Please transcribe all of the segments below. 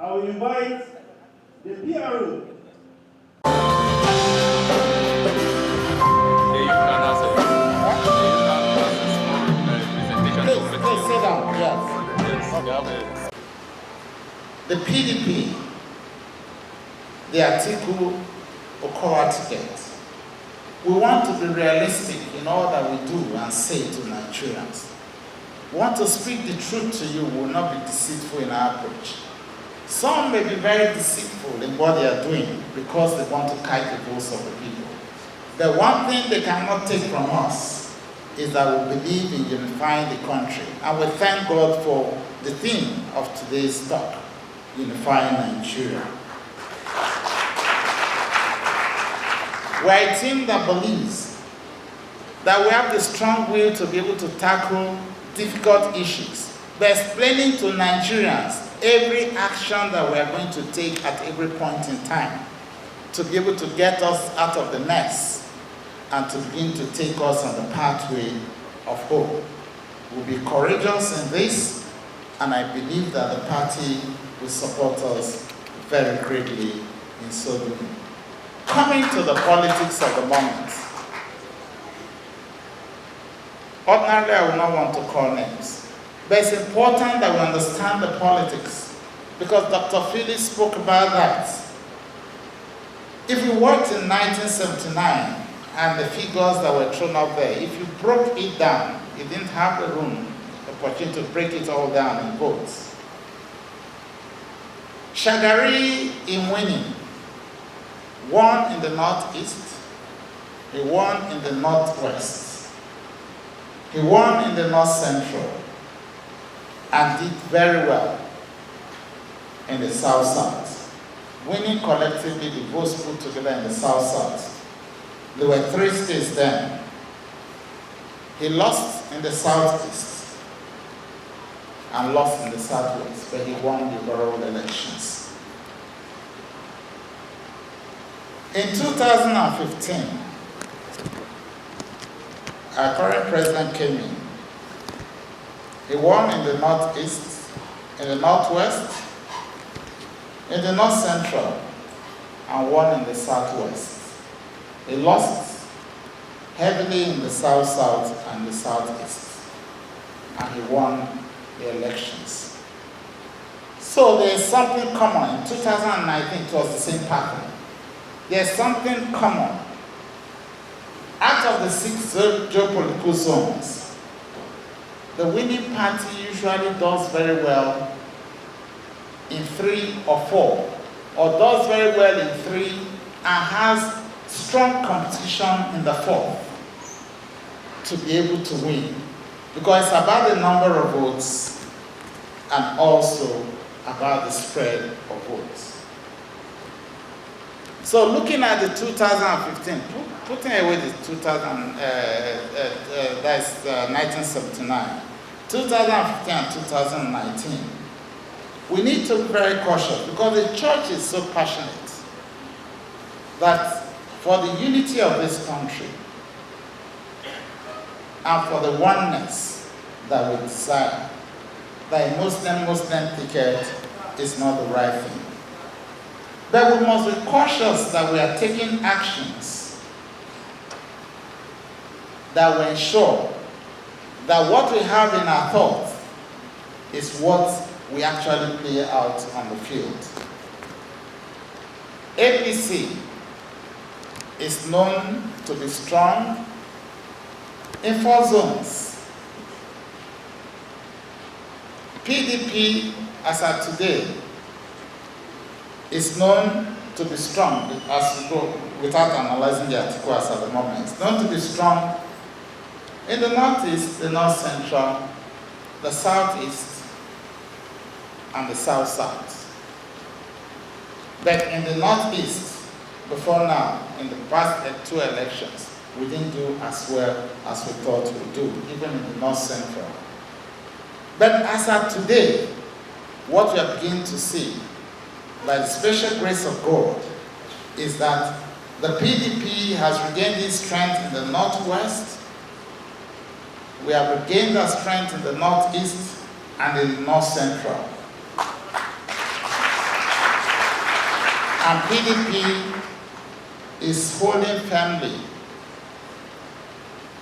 I will invite the PRO. Please sit down, yes. The PDP, the Atiku, Okowa ticket. We want to be realistic in all that we do and say to Nigerians. We want to speak the truth to you, we will not be deceitful in our approach. Some may be very deceitful in what they are doing because they want to kite the votes of the people. The one thing they cannot take from us is that we believe in unifying the country. And we thank God for the theme of today's talk, unifying Nigeria. We're a team that believes that we have the strong will to be able to tackle difficult issues by explaining to Nigerians every action that we are going to take at every point in time to be able to get us out of the mess and to begin to take us on the pathway of hope. We'll be courageous in this, and I believe that the party will support us very greatly in so doing. Coming to the politics of the moment. Ordinarily, I would not want to call names, but it's important that we understand the politics because Dr. Phillips spoke about that. If you worked in 1979 and the figures that were thrown up there, if you broke it down, you didn't have the room, the opportunity to break it all down in votes. Shagari in winning won in the Northeast, he won in the Northwest, he won in the North Central, and did very well in the South-South, winning collectively the votes put together in the South-South. There were 3 states then. He lost in the Southeast and lost in the Southwest, but he won the overall elections. In 2015, our current president came in. He won in the Northeast, in the Northwest, in the North Central, and won in the Southwest. He lost heavily in the South-South and the Southeast, and he won the elections. So there's something common. In 2019, it was the same pattern. There's something common. Out of the 6 geopolitical zones, the winning party usually does very well in 3 or 4, or does very well in 3 and has strong competition in the 4th to be able to win. Because it's about the number of votes and also about the spread of votes. So looking at the 2015, putting away the 1979, 2015 and 2019, we need to be very cautious because the church is so passionate that for the unity of this country and for the oneness that we desire, that a Muslim ticket is not the right thing. But we must be cautious that we are taking actions that will ensure that what we have in our thoughts is what we actually play out on the field. APC is known to be strong in 4 zones. PDP, as of today, is known to be strong, as we go, without analyzing the article as at the moment. It's known to be strong in the Northeast, the North Central, the Southeast, and the South-South. But in the Northeast, before now, in the past 2 elections, we didn't do as well as we thought we'd do, even in the North Central. But as of today, what we are beginning to see, by the special grace of God, is that the PDP has regained its strength in the Northwest, we have regained our strength in the Northeast and in the North Central. And PDP is holding firmly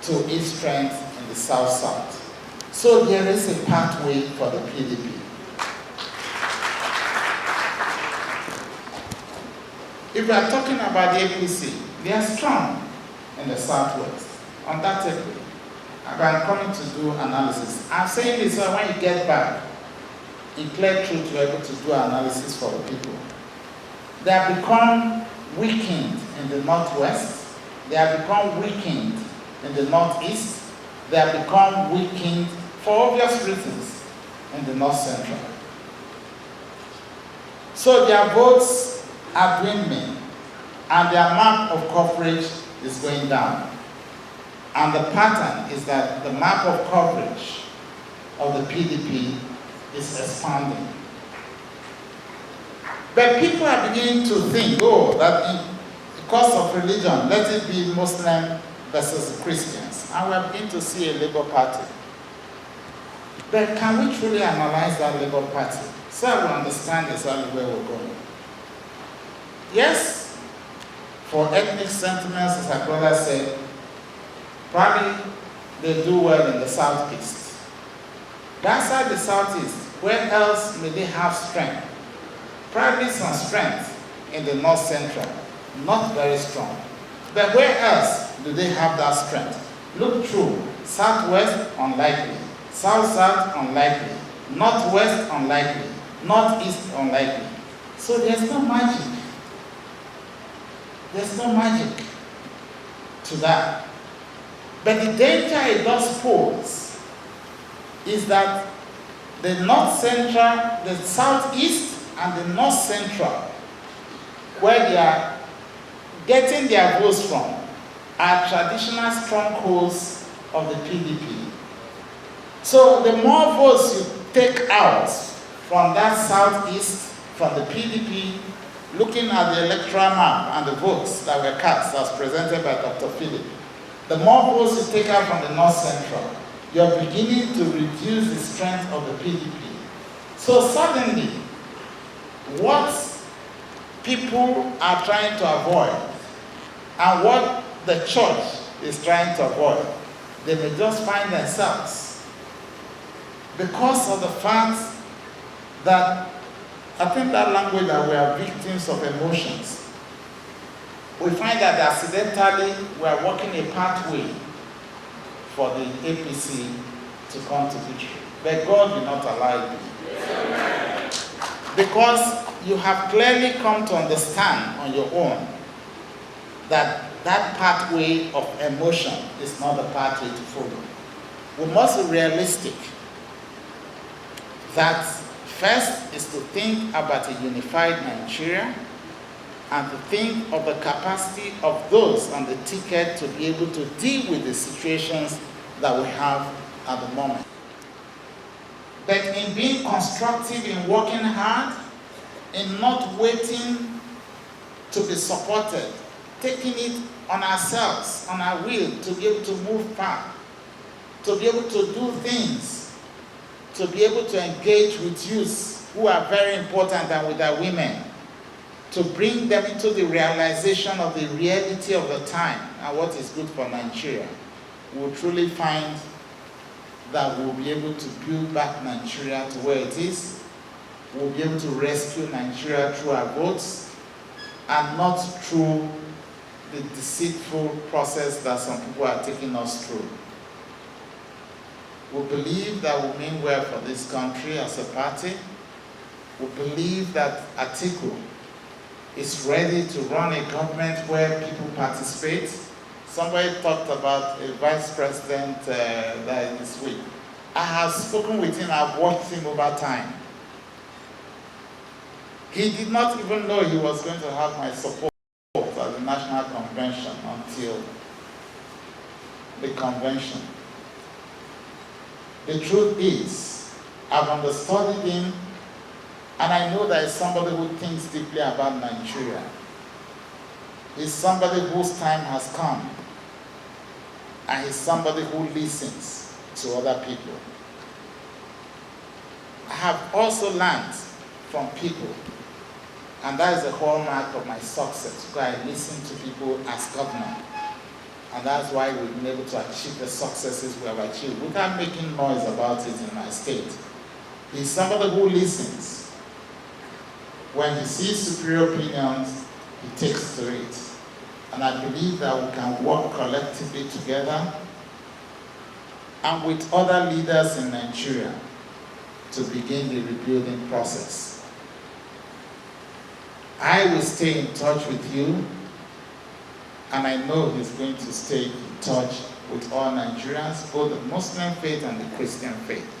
to its strength in the South-South. So there is a pathway for the PDP. If we are talking about the APC, they are strong in the Southwest, undoubtedly. I'm coming to do analysis. I'm saying this so when you get back, in clear truth, you're able to do analysis for the people. They have become weakened in the Northwest. They have become weakened in the Northeast. They have become weakened for obvious reasons in the North Central. So their votes are dwindling and their map of coverage is going down. And the pattern is that the map of coverage of the PDP is expanding. But people are beginning to think, that because of religion, let it be Muslim versus Christians. And we're beginning to see a Labour Party. But can we truly analyze that Labour Party so we understand exactly where we're going? Yes, for ethnic sentiments, as our brother said, probably they do well in the Southeast. But outside the Southeast, where else may they have strength? Probably some strength in the North Central, not very strong. But where else do they have that strength? Look through. Southwest, unlikely. South-South, unlikely. Northwest, unlikely. Northeast, unlikely. So there's no magic. There's no magic to that. But the danger it does pose is that the North Central, the Southeast, and the North Central, where they are getting their votes from, are traditional strongholds of the PDP. So the more votes you take out from that Southeast, from the PDP, looking at the electoral map and the votes that were cast as presented by Dr. Philip, the more votes you take out from the North Central, you're beginning to reduce the strength of the PDP. So suddenly, what people are trying to avoid and what the church is trying to avoid, they may just find themselves because of the fact that I think that language that we are victims of emotions. We find that accidentally we are walking a pathway for the APC to come to victory. But God will not allow it. Because you have clearly come to understand on your own that that pathway of emotion is not the pathway to follow. We must be realistic that first is to think about a unified Nigeria and to think of the capacity of those on the ticket to be able to deal with the situations that we have at the moment. But in being constructive, in working hard, in not waiting to be supported, taking it on ourselves, on our will, to be able to move far, to be able to do things, to be able to engage with youth who are very important and with our women, to bring them into the realization of the reality of the time and what is good for Nigeria. We'll truly find that we'll be able to build back Nigeria to where it is. We'll be able to rescue Nigeria through our votes and not through the deceitful process that some people are taking us through. We believe that we mean well for this country as a party. We believe that Atiku is ready to run a government where people participate. Somebody talked about a vice president this week. I have spoken with him, I've watched him over time. He did not even know he was going to have my support at the National Convention until the convention. The truth is, I've understudied him, and I know that he's somebody who thinks deeply about Nigeria. He's somebody whose time has come, and he's somebody who listens to other people. I have also learned from people And that is the hallmark of my success, because I listen to people as governor. And that's why we've been able to achieve the successes we have achieved without making noise about it in my state. He's somebody who listens. When he sees superior opinions, he takes to it. And I believe that we can work collectively together and with other leaders in Nigeria to begin the rebuilding process. I will stay in touch with you, and I know he's going to stay in touch with all Nigerians, both the Muslim faith and the Christian faith.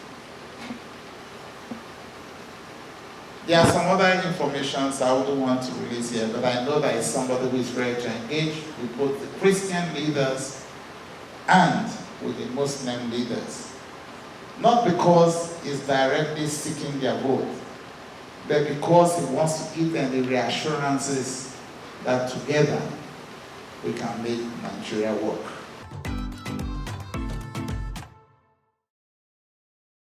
There are some other informations I wouldn't want to release here, but I know that he's somebody who is ready to engage with both the Christian leaders and with the Muslim leaders. Not because he's directly seeking their vote, but because he wants to give them the reassurances that together we can make Nigeria work.